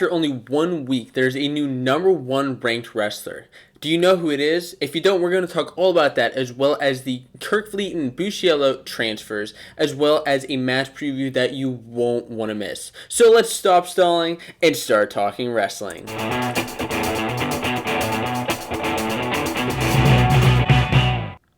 after only 1 week, there's a new number one ranked wrestler. Do you know who it is? If you don't, we're going to talk all about that, as well as the Kirk and Bushiello transfers, as well as a match preview that you won't want to miss. So let's stop stalling and start talking wrestling.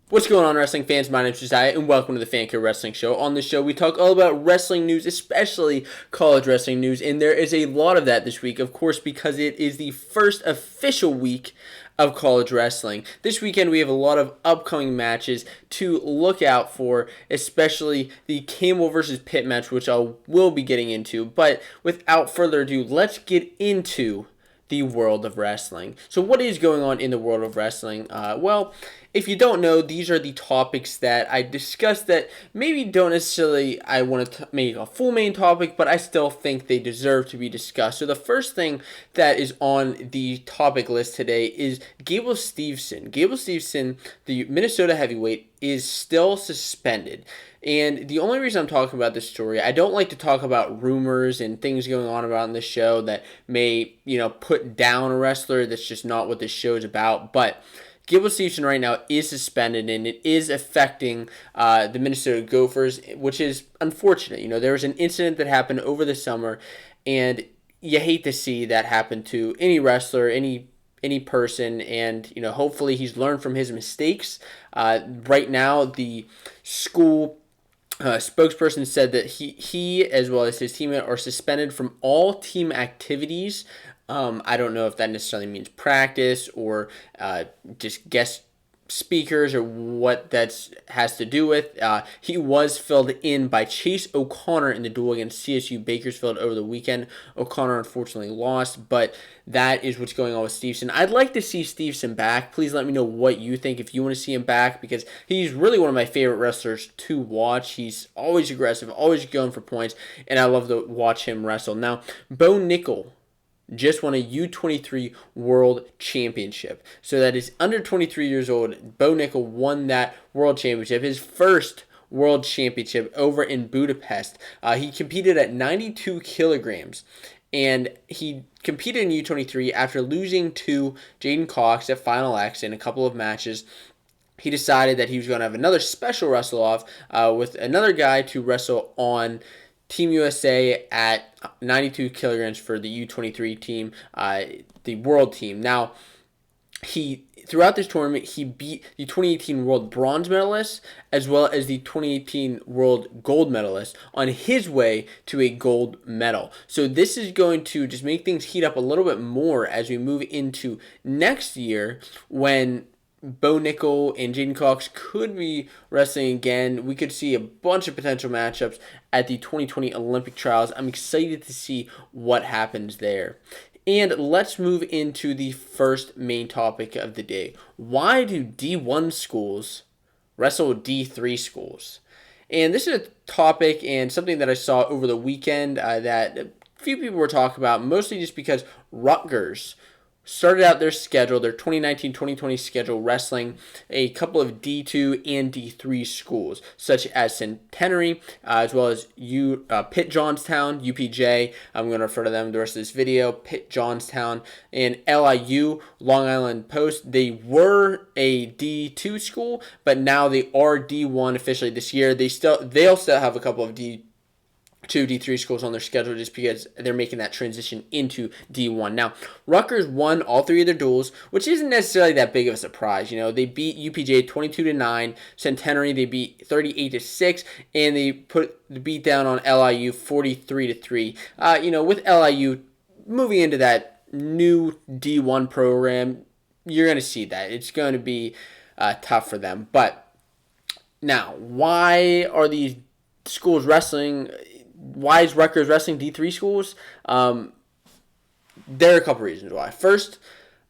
What's going on, wrestling fans? My name is Josiah, and welcome to the Fanco Wrestling Show. On this show, we talk all about wrestling news, especially college wrestling news, and there is a lot of that this week, of course, because it is the first official week of college wrestling. This weekend, we have a lot of upcoming matches to look out for, especially the Camel versus Pitt match, which I will be getting into. But without further ado, let's get into the world of wrestling. So what is going on in the world of wrestling? Well, if you don't know, these are the topics that I discussed that maybe don't necessarily I want to make a full main topic, but I still think they deserve to be discussed. So the first thing that is on the topic list today is Gable Steveson. Gable Steveson, the Minnesota heavyweight, is still suspended. And the only reason I'm talking about this story, I don't like to talk about rumors and things going on around the show that may, put down a wrestler. That's just not what this show is about. But Gable Steveson right now is suspended, and it is affecting the Minnesota Gophers, which is unfortunate. There was an incident that happened over the summer, and you hate to see that happen to any wrestler, any person, and hopefully he's learned from his mistakes. Right now, the school spokesperson said that he as well as his teammate are suspended from all team activities. I don't know if that necessarily means practice or just guest speakers or what that has to do with. He was filled in by Chase O'Connor in the duel against CSU Bakersfield over the weekend. O'Connor unfortunately lost, but that is what's going on with Steveson. I'd like to see Steveson back. Please let me know what you think if you want to see him back, because he's really one of my favorite wrestlers to watch. He's always aggressive, always going for points, and I love to watch him wrestle. Now, Bo Nickel just won a U23 World Championship. So that is under 23 years old. Bo Nickel won that World Championship, his first World Championship over in Budapest. He competed at 92 kilograms, and he competed in U23 after losing to Jaden Cox at Final X in a couple of matches. He decided that he was going to have another special wrestle off with another guy to wrestle on Team USA at 92 kilograms for the U23 team, the world team. Now, throughout this tournament, he beat the 2018 world bronze medalist as well as the 2018 world gold medalist on his way to a gold medal. So this is going to just make things heat up a little bit more as we move into next year, when Bo Nickel and Jaden Cox could be wrestling again. We could see a bunch of potential matchups at the 2020 Olympic trials. I'm excited to see what happens there. And let's move into the first main topic of the day. Why do D1 schools wrestle D3 schools? And this is a topic and something that I saw over the weekend that a few people were talking about, mostly just because Rutgers started out their schedule, their 2019-2020 schedule, wrestling a couple of D2 and D3 schools, such as Centenary, as well as Pitt Johnstown, UPJ. I'm going to refer to them the rest of this video. Pitt Johnstown and LIU, Long Island Post. They were a D2 school, but now they are D1 officially this year. They'll still have a couple of D2, D3 schools on their schedule just because they're making that transition into D1. Now, Rutgers won all three of their duels, which isn't necessarily that big of a surprise. They beat UPJ 22-9, Centenary they beat 38-6, and they put the beat down on LIU 43-3. With LIU moving into that new D1 program, you're going to see that it's going to be tough for them. But now, why are these schools wrestling? Why is Rutgers wrestling D3 schools? There are a couple reasons why. First,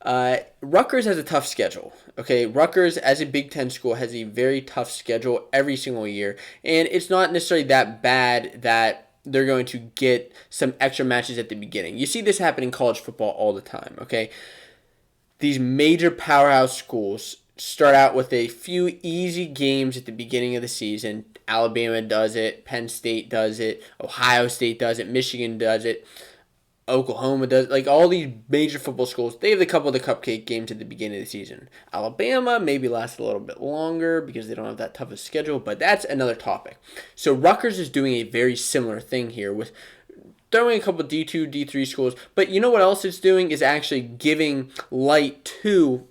Rutgers has a tough schedule. Okay, Rutgers, as a Big Ten school, has a very tough schedule every single year, and it's not necessarily that bad that they're going to get some extra matches at the beginning. You see this happen in college football all the time. Okay, these major powerhouse schools start out with a few easy games at the beginning of the season. Alabama does it, Penn State does it, Ohio State does it, Michigan does it. Oklahoma does, like all these major football schools, they have a couple of the cupcake games at the beginning of the season. Alabama maybe lasts a little bit longer because they don't have that tough a schedule, but that's another topic. So Rutgers is doing a very similar thing here with throwing a couple of D2, D3 schools, but you know what else it's doing is actually giving light to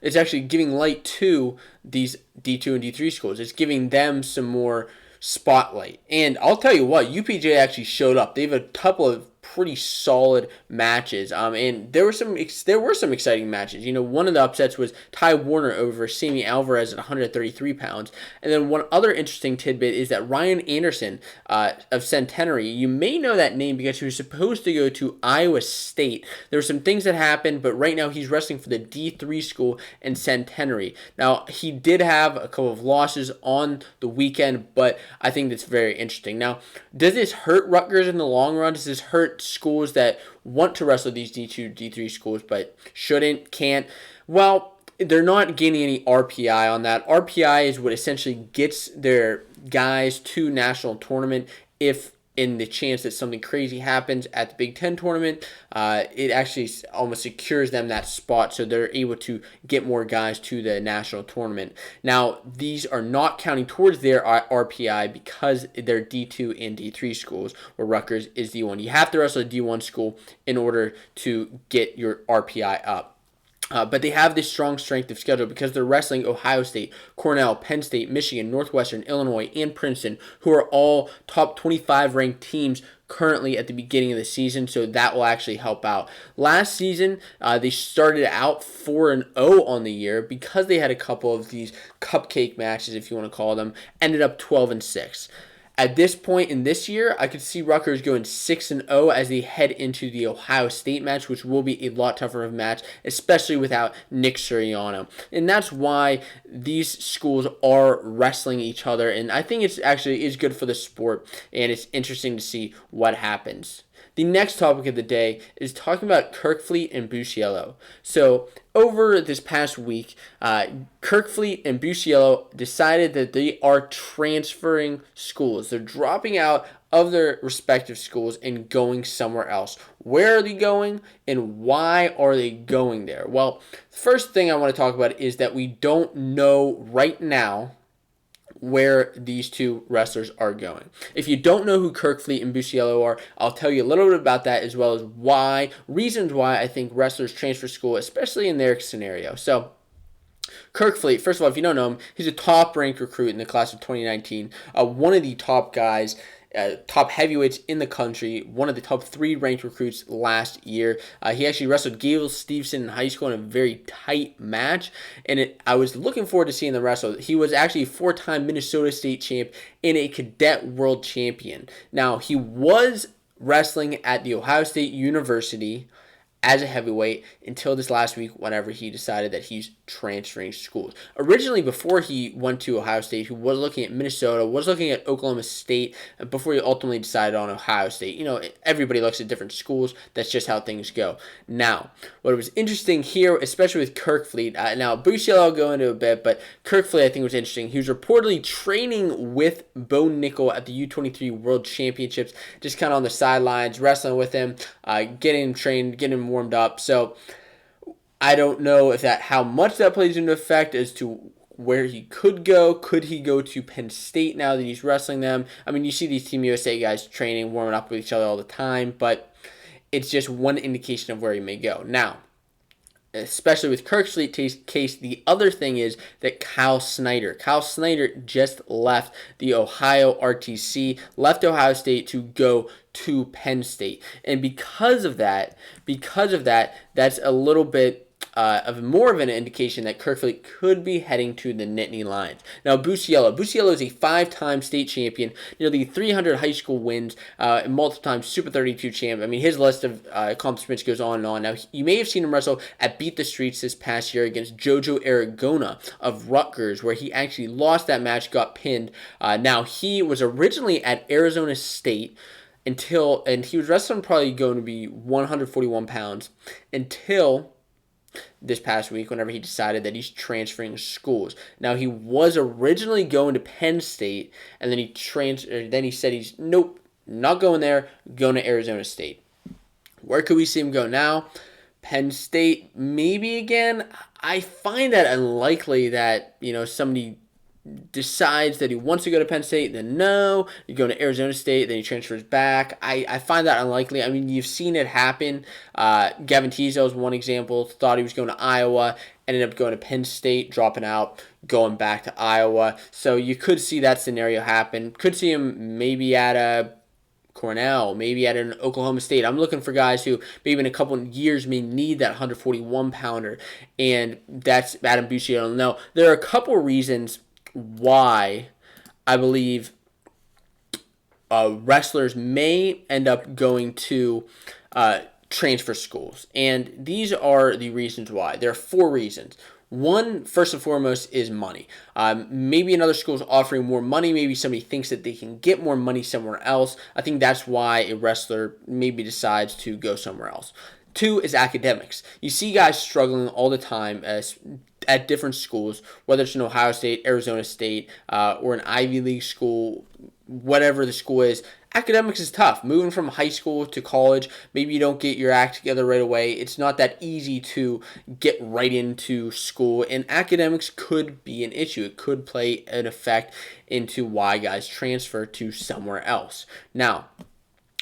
it's actually giving light to these D2 and D3 schools. It's giving them some more spotlight. And I'll tell you what, UPJ actually showed up. They have a couple of pretty solid matches. And there were some exciting matches. You know, one of the upsets was Ty Warner over Sammy Alvarez at 133 pounds. And then one other interesting tidbit is that Ryan Anderson of Centenary, you may know that name because he was supposed to go to Iowa State. There were some things that happened, but right now he's wrestling for the D3 school in Centenary. Now, he did have a couple of losses on the weekend, but I think that's very interesting. Now, does this hurt Rutgers in the long run? Does this hurt schools that want to wrestle these D2, D3 schools but shouldn't, can't? Well, they're not gaining any RPI on that. RPI is what essentially gets their guys to national tournament. If in the chance that something crazy happens at the Big Ten tournament, it actually almost secures them that spot, so they're able to get more guys to the national tournament. Now, these are not counting towards their RPI because they're D2 and D3 schools, where Rutgers is D1. You have to wrestle a D1 school in order to get your RPI up. But they have this strong strength of schedule because they're wrestling Ohio State, Cornell, Penn State, Michigan, Northwestern, Illinois, and Princeton, who are all top 25 ranked teams currently at the beginning of the season, so that will actually help out. Last season, they started out 4-0 on the year because they had a couple of these cupcake matches, if you want to call them, ended up 12-6. At this point in this year, I could see Rutgers going 6-0 as they head into the Ohio State match, which will be a lot tougher of a match, especially without Nick Suriano. And that's why these schools are wrestling each other, and I think it's actually is good for the sport, and it's interesting to see what happens. The next topic of the day is talking about Kirkfleet and Busciello. So over this past week, Kirkfleet and Busciello decided that they are transferring schools. They're dropping out of their respective schools and going somewhere else. Where are they going and why are they going there? Well, the first thing I want to talk about is that we don't know right now where these two wrestlers are going. If you don't know who Kirkfleet and Busciello are, I'll tell you a little bit about that as well as reasons why I think wrestlers transfer school, especially in their scenario. So, Kirkfleet, first of all, if you don't know him, he's a top-ranked recruit in the class of 2019, one of the top guys, top heavyweights in the country, one of the top 3 ranked recruits last year. He actually wrestled Gable Steveson in high school in a very tight match, and I was looking forward to seeing the wrestle. He was actually a 4-time Minnesota State champ and a cadet world champion. Now, he was wrestling at the Ohio State University as a heavyweight until this last week whenever he decided that he's transferring schools. Originally, before he went to Ohio State, he was looking at Minnesota, was looking at Oklahoma State, before he ultimately decided on Ohio State. You know, everybody looks at different schools. That's just how things go. Now, what was interesting here, especially with Kirkfleet, now Busciello I'll go into a bit, but Kirkfleet I think was interesting. He was reportedly training with Bo Nickel at the U23 World Championships, just kind of on the sidelines, wrestling with him, getting him trained, getting him warmed up. So I don't know how much that plays into effect as to where he could go. Could he go to Penn State now that he's wrestling them? I mean, you see these Team USA guys training, warming up with each other all the time, but it's just one indication of where he may go. Now, especially with Kirkfleet's case, the other thing is that Kyle Snyder just left the Ohio RTC, left Ohio State to go to Penn State. And because of that, that's a little bit of more of an indication that Kirkfleet could be heading to the Nittany Lions. Now, Busciello is a 5-time state champion, nearly 300 high school wins, multiple times Super 32 champ. I mean, his list of accomplishments goes on and on. Now, you may have seen him wrestle at Beat the Streets this past year against Jojo Aragona of Rutgers, where he actually lost that match, got pinned. Now, he was originally at Arizona State, and he was wrestling probably going to be 141 pounds until this past week whenever he decided that he's transferring schools. Now, he was originally going to Penn State, and then he said he's nope, Not going there, going to Arizona State. Where could we see him go now? Penn State, maybe again. I find that unlikely that, somebody decides that he wants to go to Penn State, then no, you go to Arizona State, then he transfers back. I find that unlikely. I mean, you've seen it happen. Gavin Teasdale is one example. Thought he was going to Iowa, ended up going to Penn State, dropping out, going back to Iowa. So you could see that scenario happen. Could see him maybe at a Cornell, maybe at an Oklahoma State. I'm looking for guys who maybe in a couple of years may need that 141-pounder, and that's Adam Bushy. I don't know. There are a couple of reasons why I believe wrestlers may end up going to transfer schools. And these are the reasons why. There are 4 reasons. One, first and foremost, is money. Maybe another school is offering more money. Maybe somebody thinks that they can get more money somewhere else. I think that's why a wrestler maybe decides to go somewhere else. 2 is academics. You see guys struggling all the time at different schools, whether it's an Ohio State, Arizona State, or an Ivy League school, whatever the school is. Academics is tough. Moving from high school to college, maybe you don't get your act together right away. It's not that easy to get right into school, and academics could be an issue. It could play an effect into why guys transfer to somewhere else. Now,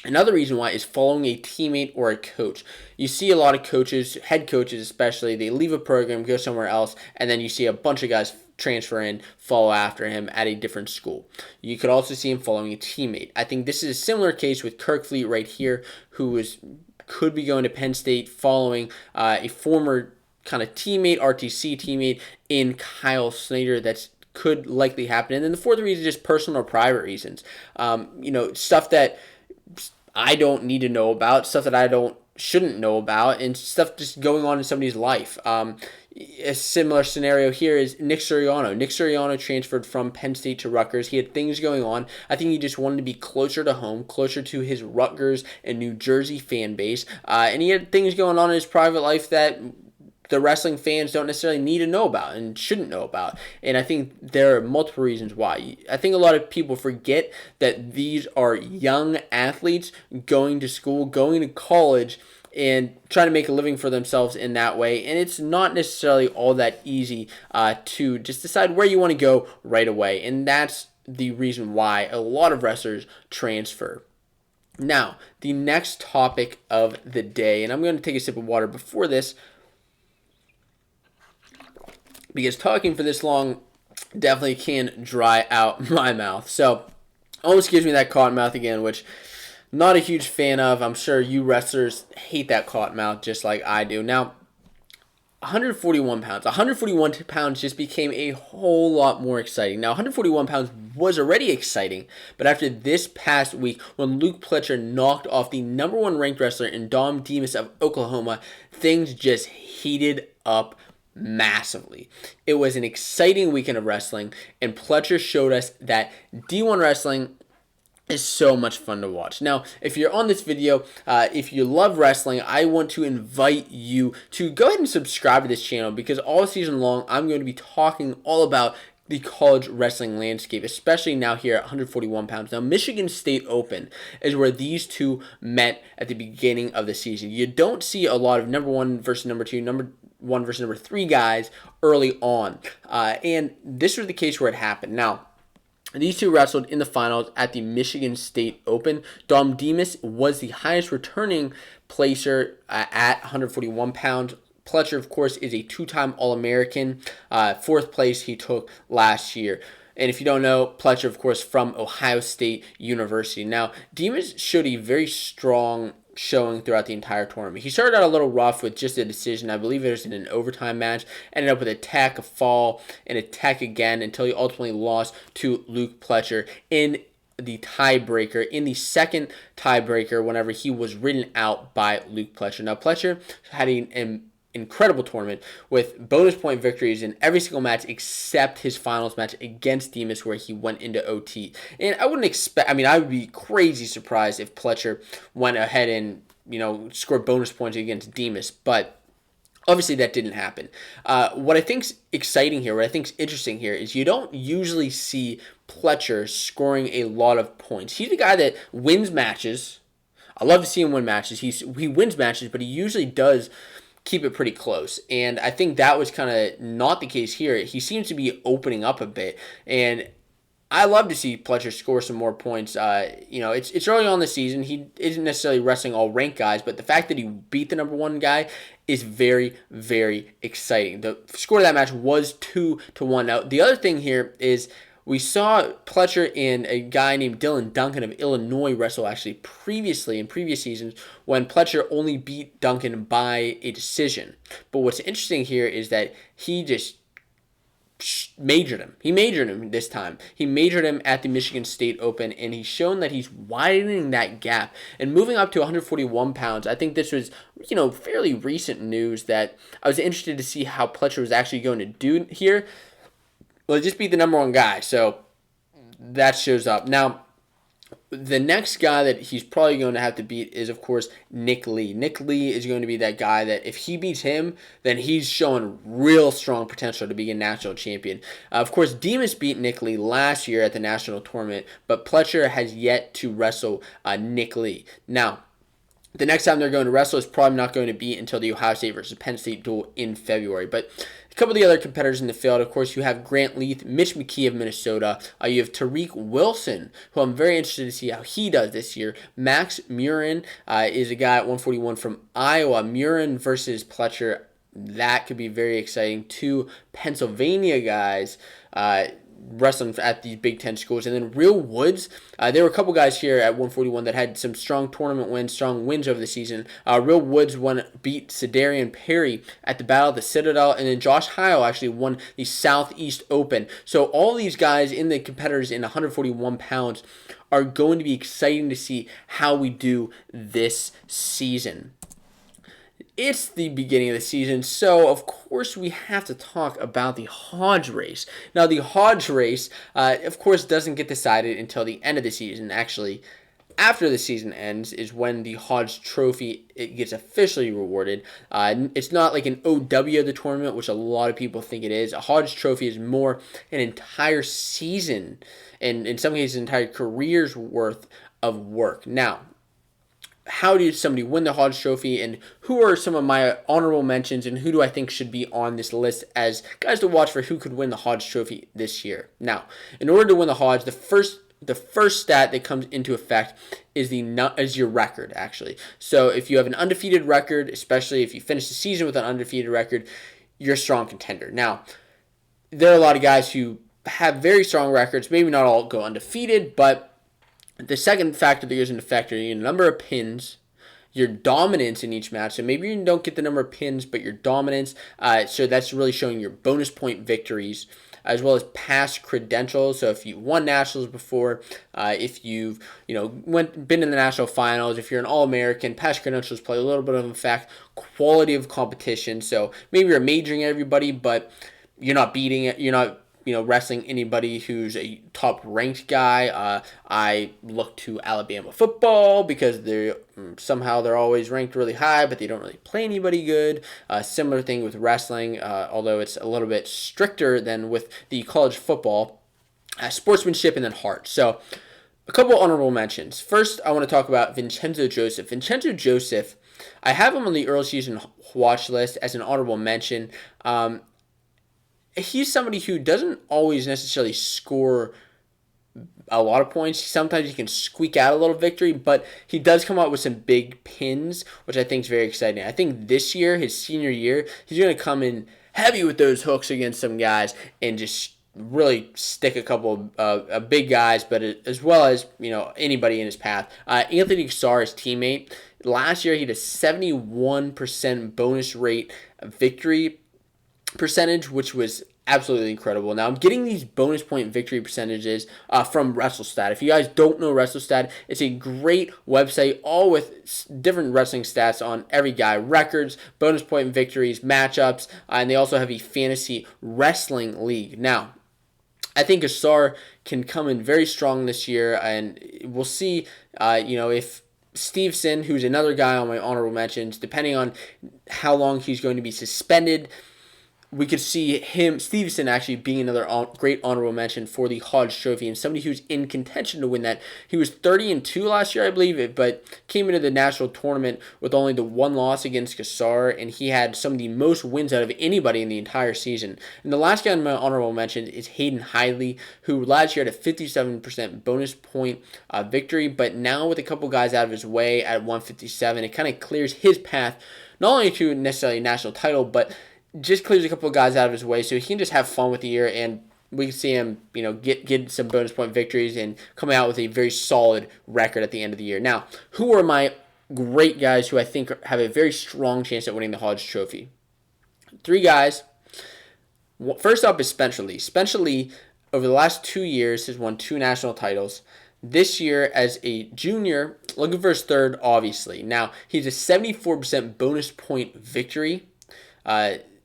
another reason why is following a teammate or a coach. You see a lot of coaches, head coaches especially, they leave a program, go somewhere else, and then you see a bunch of guys transfer in, follow after him at a different school. You could also see him following a teammate. I think this is a similar case with Kirk Fleet right here, who could be going to Penn State following a former kind of teammate, RTC teammate in Kyle Snyder. That's could likely happen. And then the 4th reason is just personal or private reasons. Stuff that I don't need to know about, stuff that I shouldn't know about, and stuff just going on in somebody's life. A similar scenario here is Nick Suriano. Nick Suriano transferred from Penn State to Rutgers. He had things going on. I think he just wanted to be closer to home, closer to his Rutgers and New Jersey fan base. And he had things going on in his private life that the wrestling fans don't necessarily need to know about and shouldn't know about. And I think there are multiple reasons why. I think a lot of people forget that these are young athletes going to school, going to college, and trying to make a living for themselves in that way. And it's not necessarily all that easy to just decide where you want to go right away. And that's the reason why a lot of wrestlers transfer. Now, the next topic of the day, and I'm going to take a sip of water before this, because talking for this long definitely can dry out my mouth. So, almost gives me that cotton mouth again, which not a huge fan of. I'm sure you wrestlers hate that cotton mouth just like I do. Now, 141 pounds. 141 pounds just became a whole lot more exciting. Now, 141 pounds was already exciting, but after this past week, when Luke Pletcher knocked off the number 1 ranked wrestler in Dimas of Oklahoma, things just heated up massively. It was an exciting weekend of wrestling, and Pletcher showed us that D1 wrestling is so much fun to watch. Now, if you're on this video, if you love wrestling, I want to invite you to go ahead and subscribe to this channel, because all season long, I'm going to be talking all about the college wrestling landscape, especially now here at 141 pounds. Now, Michigan State Open is where these two met at the beginning of the season. You don't see a lot of number 1 versus number 2, number 1 versus number 3 guys early on. And this was the case where it happened. Now, these two wrestled in the finals at the Michigan State Open. Dimas was the highest returning placer at 141 pounds. Pletcher, of course, is a 2-time All-American. 4th place he took last year. And if you don't know, Pletcher, of course, from Ohio State University. Now, Dimas showed a very strong showing throughout the entire tournament. He started out a little rough with just a decision. I believe it was in an overtime match. Ended up with a tech, a fall, and a tech again until he ultimately lost to Luke Pletcher in the tiebreaker, in the second tiebreaker, whenever he was ridden out by Luke Pletcher. Now, Pletcher had an incredible tournament with bonus point victories in every single match except his finals match against Dimas, where he went into OT. And I wouldn't expect, I would be crazy surprised if Pletcher went ahead and, scored bonus points against Dimas, but obviously that didn't happen. What I think's exciting here, what I think's interesting here is you don't usually see Pletcher scoring a lot of points. He's the guy that wins matches. I love to see him win matches. He wins matches, but he usually does keep it pretty close. And I think that was kind of not the case here. He seems to be opening up a bit. And I love to see Pletcher score some more points. It's early on in the season. He isn't necessarily wrestling all ranked guys, but the fact that he beat the number one guy is very, very exciting. The score of that match was 2-1. Now, the other thing here is we saw Pletcher and a guy named Dylan Duncan of Illinois wrestle actually previously in previous seasons when Pletcher only beat Duncan by a decision. But what's interesting here is that he just majored him. He majored him this time. He majored him at the Michigan State Open, and he's shown that he's widening that gap and moving up to 141 pounds. I think this was, fairly recent news that I was interested to see how Pletcher was actually going to do here. Well, just beat the number one guy, so that shows up. Now, the next guy that he's probably going to have to beat is, of course, Nick Lee. Nick Lee is going to be that guy that if he beats him, then he's showing real strong potential to be a national champion. Of course, Dimas beat Nick Lee last year at the national tournament, but Pletcher has yet to wrestle Nick Lee. Now, the next time they're going to wrestle is probably not going to be until the Ohio State versus Penn State duel in February. But a couple of the other competitors in the field, of course, you have Grant Leith, Mitch McKee of Minnesota. You have Tariq Wilson, who I'm very interested to see how he does this year. Max Murin is a guy at 141 from Iowa. Murin versus Pletcher, that could be very exciting. Two Pennsylvania guys wrestling at these Big Ten schools. And then Real Woods, there were a couple guys here at 141 that had some strong tournament wins, strong wins over the season. Real Woods beat Cedarian Perry at the Battle of the Citadel, and then Josh Heil actually won the Southeast Open. So all these guys in the competitors in 141 pounds are going to be exciting to see how we do this season. It's the beginning of the season, so of course we have to talk about the Hodge race. Now, the Hodge race, of course, doesn't get decided until the end of the season. Actually, after the season ends is when the Hodge Trophy gets officially rewarded. It's not like an OW of the tournament, which a lot of people think it is. A Hodge Trophy is more an entire season, and in some cases, an entire career's worth of work. Now, how did somebody win the Hodge Trophy, and who are some of my honorable mentions, and who do I think should be on this list as guys to watch for who could win the Hodge Trophy this year? Now, in order to win the Hodge, the first stat that comes into effect is your record, actually. So if you have an undefeated record, especially if you finish the season with an undefeated record, you're a strong contender. Now, there are a lot of guys who have very strong records, maybe not all go undefeated, but the second factor that goes into effect are your number of pins, your dominance in each match. So maybe you don't get the number of pins, but your dominance. So that's really showing your bonus point victories, as well as past credentials. So if you won nationals before, if you've been in the national finals, if you're an All-American, past credentials play a little bit of a fact. Quality of competition. So maybe you're majoring everybody, but you're not beating it. You're not wrestling anybody who's a top-ranked guy. I look to Alabama football because they're always ranked really high, but they don't really play anybody good. Similar thing with wrestling, although it's a little bit stricter than with the college football. Sportsmanship and then heart. So a couple honorable mentions. First, I want to talk about Vincenzo Joseph. Vincenzo Joseph, I have him on the early season watch list as an honorable mention. He's somebody who doesn't always necessarily score a lot of points. Sometimes he can squeak out a little victory, but he does come out with some big pins, which I think is very exciting. I think this year, his senior year, he's going to come in heavy with those hooks against some guys and just really stick a couple of big guys, but as well as anybody in his path. Anthony Cassar, his teammate, last year he had a 71% bonus rate victory percentage, which was absolutely incredible. Now, I'm getting these bonus point victory percentages from WrestleStat. If you guys don't know WrestleStat, it's a great website, all with different wrestling stats on every guy, records, bonus point victories, matchups, and they also have a fantasy wrestling league. Now, I think Cassar can come in very strong this year, and we'll see, if Steveson, who's another guy on my honorable mentions, depending on how long he's going to be suspended, we could see Stevenson actually being another great honorable mention for the Hodge Trophy and somebody who's in contention to win that. He was 30-2 last year, I believe, but came into the national tournament with only the one loss against Gassar, and he had some of the most wins out of anybody in the entire season. And the last guy on my honorable mention is Hayden Hidley, who last year had a 57% bonus point victory, but now with a couple guys out of his way at 157, it kind of clears his path, not only to necessarily a national title, but just clears a couple of guys out of his way so he can just have fun with the year, and we can see him, get some bonus point victories and coming out with a very solid record at the end of the year. Now, who are my great guys who I think have a very strong chance at winning the Hodge Trophy? 3 guys. First up is Spencer Lee. Spencer Lee, over the last 2 years, has won 2 national titles. This year, as a junior, looking for his third, obviously. Now, he's a 74% bonus point victory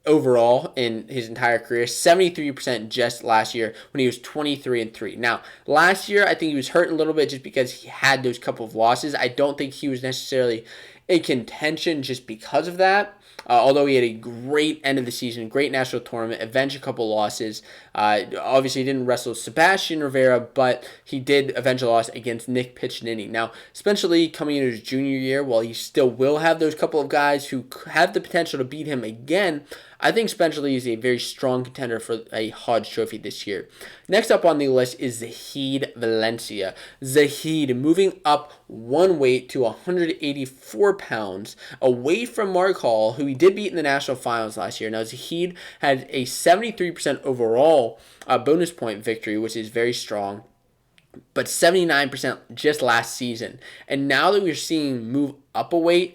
overall in his entire career, 73% just last year when he was 23-3. Now, last year I think he was hurt a little bit just because he had those couple of losses. I don't think he was necessarily in contention just because of that. Although he had a great end of the season, great national tournament, avenged a couple losses. Obviously, he didn't wrestle Sebastian Rivera, but he did avenge a loss against Nick Piccinini. Now, Spencer Lee coming into his junior year, while he still will have those couple of guys who have the potential to beat him again, I think Spencer Lee is a very strong contender for a Hodge Trophy this year. Next up on the list is Zahid Valencia. Zahid moving up one weight to 184 pounds, away from Mark Hall, who he did beat in the national finals last year. Now, Zahid had a 73% overall bonus point victory, which is very strong, but 79% just last season. And now that we're seeing move up a weight,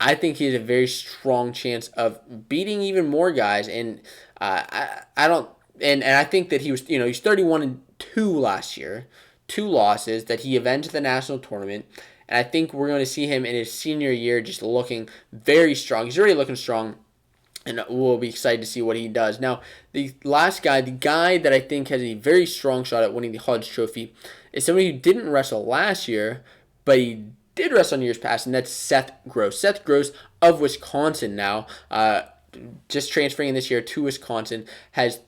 I think he has a very strong chance of beating even more guys, and I think that he was, he's 31-2 last year, 2 losses that he avenged the national tournament, and I think we're going to see him in his senior year just looking very strong. He's already looking strong, and we'll be excited to see what he does. Now, the last guy, the guy that I think has a very strong shot at winning the Hodge Trophy, is somebody who didn't wrestle last year, but he did wrestle in years past, and that's Seth Gross. Seth Gross of Wisconsin now, just transferring this year to Wisconsin, has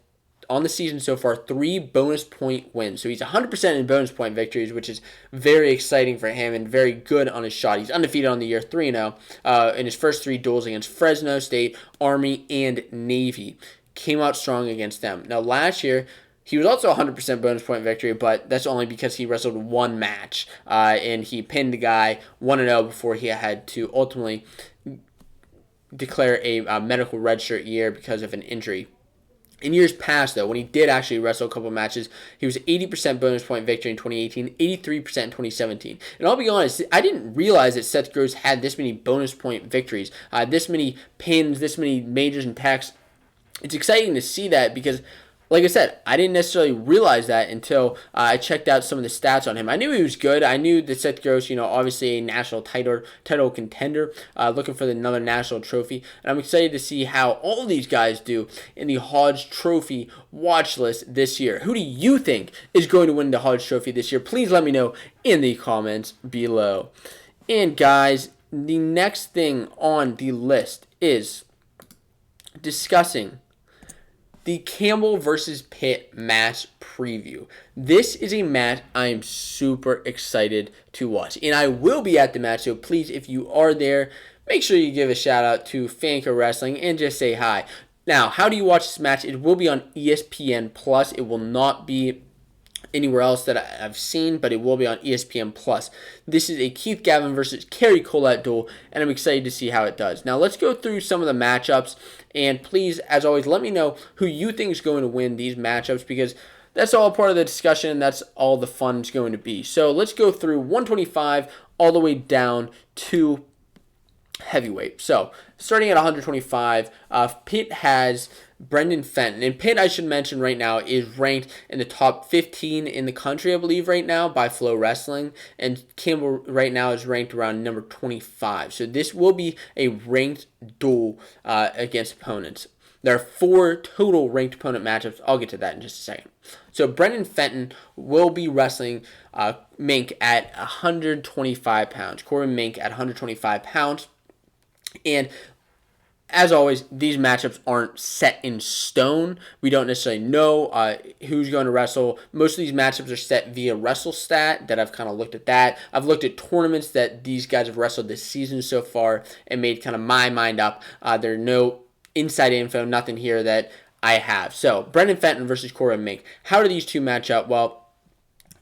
on the season so far 3 bonus point wins. So he's 100% in bonus point victories, which is very exciting for him and very good on his shot. He's undefeated on the year, 3-0 in his first 3 duels against Fresno State, Army, and Navy. Came out strong against them. Now, last year, he was also 100% bonus point victory, but that's only because he wrestled 1 match, and he pinned the guy 1-0 before he had to ultimately declare a medical redshirt year because of an injury. In years past, though, when he did actually wrestle a couple of matches, he was 80% bonus point victory in 2018, 83% in 2017. And I'll be honest, I didn't realize that Seth Gross had this many bonus point victories, this many pins, this many majors and tacks. It's exciting to see that because, like I said, I didn't necessarily realize that until I checked out some of the stats on him. I knew he was good. I knew that Seth Gross, obviously a national title contender, looking for another national trophy. And I'm excited to see how all these guys do in the Hodge Trophy watch list this year. Who do you think is going to win the Hodge Trophy this year? Please let me know in the comments below. And guys, the next thing on the list is discussing the Campbell versus Pitt match preview. This is a match I am super excited to watch. And I will be at the match, so please, if you are there, make sure you give a shout out to Fanco Wrestling and just say hi. Now, how do you watch this match? It will be on ESPN+. It will not be anywhere else that I've seen, but it will be on ESPN+. This is a Keith Gavin versus Kerry Collette duel, and I'm excited to see how it does. Now, let's go through some of the matchups, and please, as always, let me know who you think is going to win these matchups, because that's all part of the discussion, and that's all the fun is going to be. So let's go through 125 all the way down to heavyweight. So starting at 125, Pitt has Brendan Fenton. And Pitt, I should mention right now, is ranked in the top 15 in the country, I believe, right now by Flow Wrestling. And Campbell right now is ranked around number 25. So this will be a ranked duel against opponents. There are 4 total ranked opponent matchups. I'll get to that in just a second. So Brendan Fenton will be wrestling Mink at 125 pounds. Corbin Mink at 125 pounds. And as always, these matchups aren't set in stone. We don't necessarily know who's going to wrestle. Most of these matchups are set via wrestle stat that I've kind of looked at that. I've looked at tournaments that these guys have wrestled this season so far and made kind of my mind up. There are no inside info, nothing here that I have. So, Brendan Fenton versus Corey Mink. How do these two match up? Well,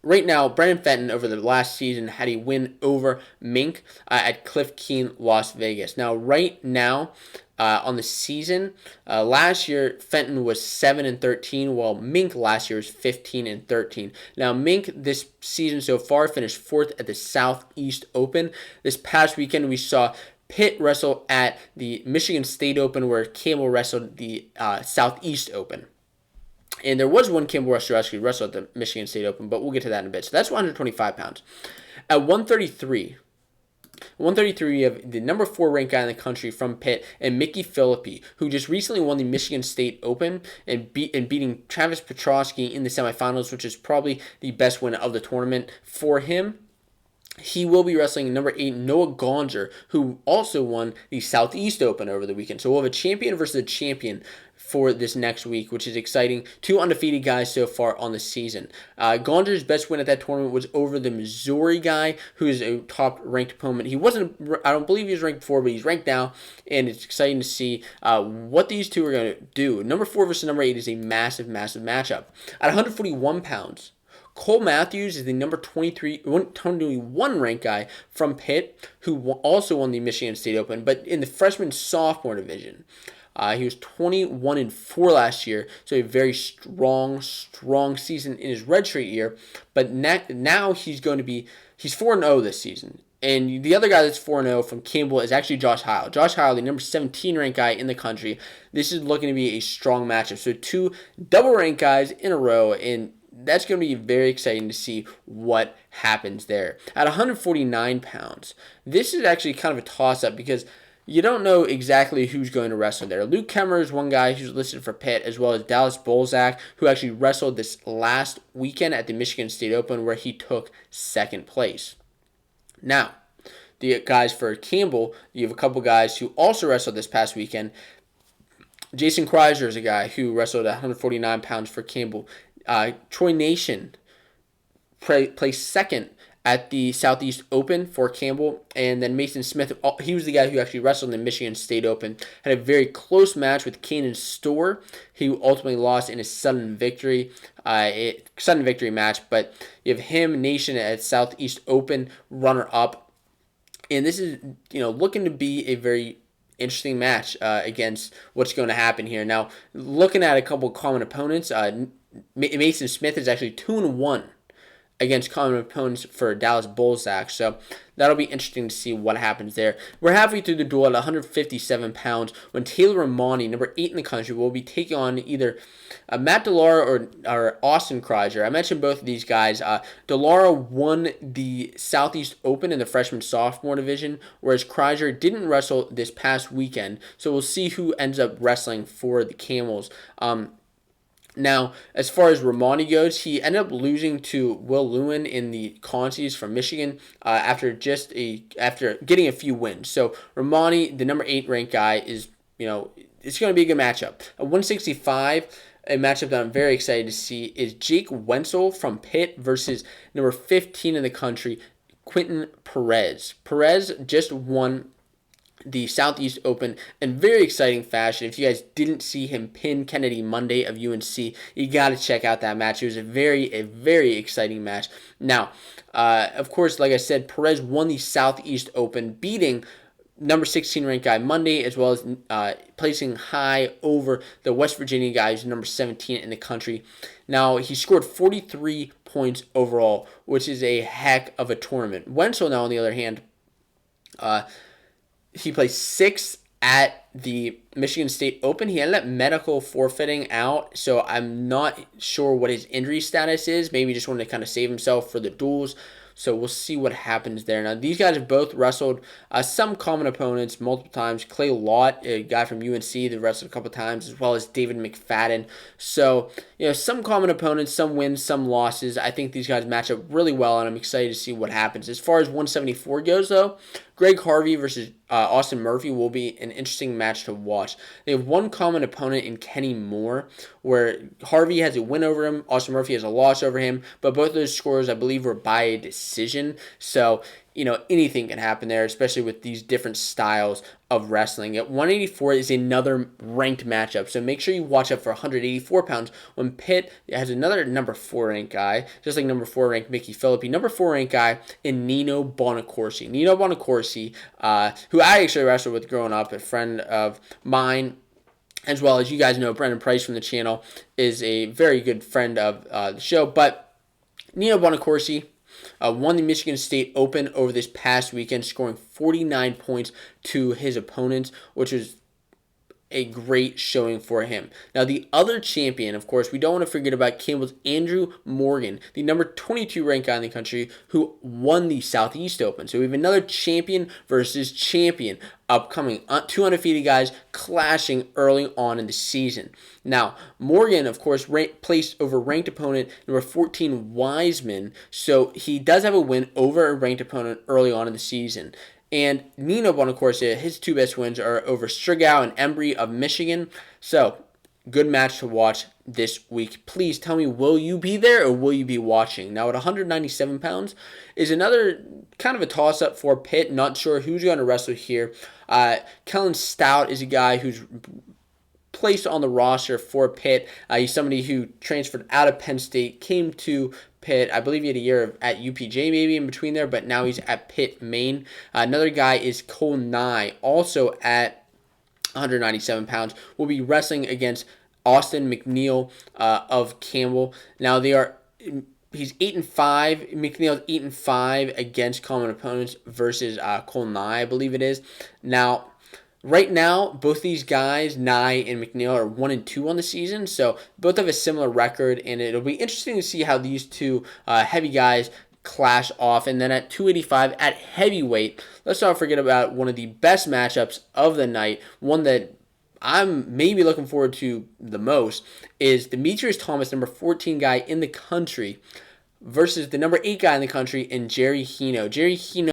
right now, Brendan Fenton over the last season had a win over Mink at Cliff Keen, Las Vegas. Now, right now, on the season, last year Fenton was 7-13, while Mink last year was 15-13. Now, Mink this season so far finished 4th at the Southeast Open. This past weekend, we saw Pitt wrestle at the Michigan State Open, where Camel wrestled the Southeast Open. And there was one Campbell wrestler who actually wrestled at the Michigan State Open, but we'll get to that in a bit. So that's 125 pounds. At 133, you have the number 4 ranked guy in the country from Pitt, and Mickey Philippi, who just recently won the Michigan State Open and beating Travis Petrosky in the semifinals, which is probably the best win of the tournament for him. He will be wrestling number 8, Noah Gonzer, who also won the Southeast Open over the weekend. So we'll have a champion versus a champion for this next week, which is exciting. 2 undefeated guys so far on the season. Gonzer's best win at that tournament was over the Missouri guy, who is a top-ranked opponent. He wasn't, I don't believe he was ranked before, but he's ranked now, and it's exciting to see what these two are going to do. Number 4 versus number 8 is a massive, massive matchup. At 141 pounds, Cole Matthews is the number 21 ranked guy from Pitt, who also won the Michigan State Open, but in the freshman-sophomore division. He was 21-4 last year, so a very strong season in his redshirt year. But now he's 4-0 this season. And the other guy that's 4-0 from Campbell is actually Josh Heil. Josh Heil, the number 17 ranked guy in the country. This is looking to be a strong matchup. So 2 double-ranked guys in a row, and that's going to be very exciting to see what happens there. At 149 pounds, this is actually kind of a toss-up because you don't know exactly who's going to wrestle there. Luke Kemmer is one guy who's listed for Pitt, as well as Dallas Bolzak, who actually wrestled this last weekend at the Michigan State Open, where he took 2nd place. Now, the guys for Campbell, you have a couple guys who also wrestled this past weekend. Jason Kreiser is a guy who wrestled at 149 pounds for Campbell. Troy Nation placed 2nd at the Southeast Open for Campbell, and then Mason Smith, he was the guy who actually wrestled in the Michigan State Open, had a very close match with Kanan Storr. He ultimately lost in a sudden victory match, but you have him, Nation, at Southeast Open, runner-up, and this is looking to be a very interesting match against what's going to happen here. Now, looking at a couple common opponents, Mason Smith is actually 2-1 against common opponents for Dallas Bolzak, so that'll be interesting to see what happens there. We're halfway through the duel at 157 pounds when Taylor Romani, number 8 in the country, will be taking on either Matt DeLara or Austin Kreiser. I mentioned both of these guys. DeLara won the Southeast Open in the freshman-sophomore division, whereas Kreiser didn't wrestle this past weekend, so we'll see who ends up wrestling for the Camels. Now, as far as Romani goes, he ended up losing to Will Lewin in the Consies from Michigan after getting a few wins. So Romani, the number 8 ranked guy, is it's going to be a good matchup. At 165, a matchup that I'm very excited to see is Jake Wenzel from Pitt versus number 15 in the country, Quentin Perez. Perez just won the Southeast Open in very exciting fashion. If you guys didn't see him pin Kennedy Monday of UNC, you got to check out that match. It was a very exciting match. Now, of course, like I said, Perez won the Southeast Open, beating number 16 ranked guy Monday, as well as placing high over the West Virginia guy who's number 17 in the country. Now, he scored 43 points overall, which is a heck of a tournament. Wenzel, now, on the other hand, he placed 6th at the Michigan State Open. He ended up medical forfeiting out, so I'm not sure what his injury status is. Maybe he just wanted to kind of save himself for the duels. So we'll see what happens there. Now, these guys have both wrestled some common opponents multiple times. Clay Lott, a guy from UNC that wrestled a couple times, as well as David McFadden. So, some common opponents, some wins, some losses. I think these guys match up really well, and I'm excited to see what happens. As far as 174 goes, though, Greg Harvey versus Austin Murphy will be an interesting match to watch. They have one common opponent in Kenny Moore, where Harvey has a win over him, Austin Murphy has a loss over him, but both of those scores, I believe, were by a decision. So, anything can happen there, especially with these different styles of wrestling. At 184 is another ranked matchup, so make sure you watch out for 184 pounds when Pitt has another number 4 ranked guy, just like number 4 ranked Mickey Philippi, number 4 ranked guy in Nino Bonacorsi. Nino Bonacorsi, who I actually wrestled with growing up, a friend of mine. As well as you guys know, Brendan Price from the channel is a very good friend of the show. But Nino Bonacorsi won the Michigan State Open over this past weekend, scoring 49 points to his opponents, which was a great showing for him. Now, the other champion, of course, we don't want to forget about Campbell's Andrew Morgan, the number 22 ranked guy in the country who won the Southeast Open. So we have another champion versus champion upcoming. 2 undefeated guys clashing early on in the season. Now, Morgan, of course, placed over ranked opponent number 14 Wiseman, so he does have a win over a ranked opponent early on in the season. And Nino Bonacorsi, his 2 best wins are over Strigow and Embry of Michigan. So, good match to watch this week. Please tell me, will you be there or will you be watching? Now, at 197 pounds is another kind of a toss-up for Pitt. Not sure who's going to wrestle here. Kellen Stout is a guy who's placed on the roster for Pitt. He's somebody who transferred out of Penn State, came to Pitt. I believe he had a year at UPJ maybe in between there, but now he's at Pitt, Maine. Another guy is Cole Nye, also at 197 pounds. Will be wrestling against Austin McNeil of Campbell. Now he's 8-5. McNeil's 8-5 against common opponents versus Cole Nye, I believe it is. Now, right now, both these guys, Nye and McNeil, are 1-2 on the season, so both have a similar record, and it'll be interesting to see how these two heavy guys clash off. And then at 285 at heavyweight, let's not forget about one of the best matchups of the night, one that I'm maybe looking forward to the most, is Demetrius Thomas, number 14 guy in the country, versus the number 8 guy in the country in Jerry Hino. Jerry Hino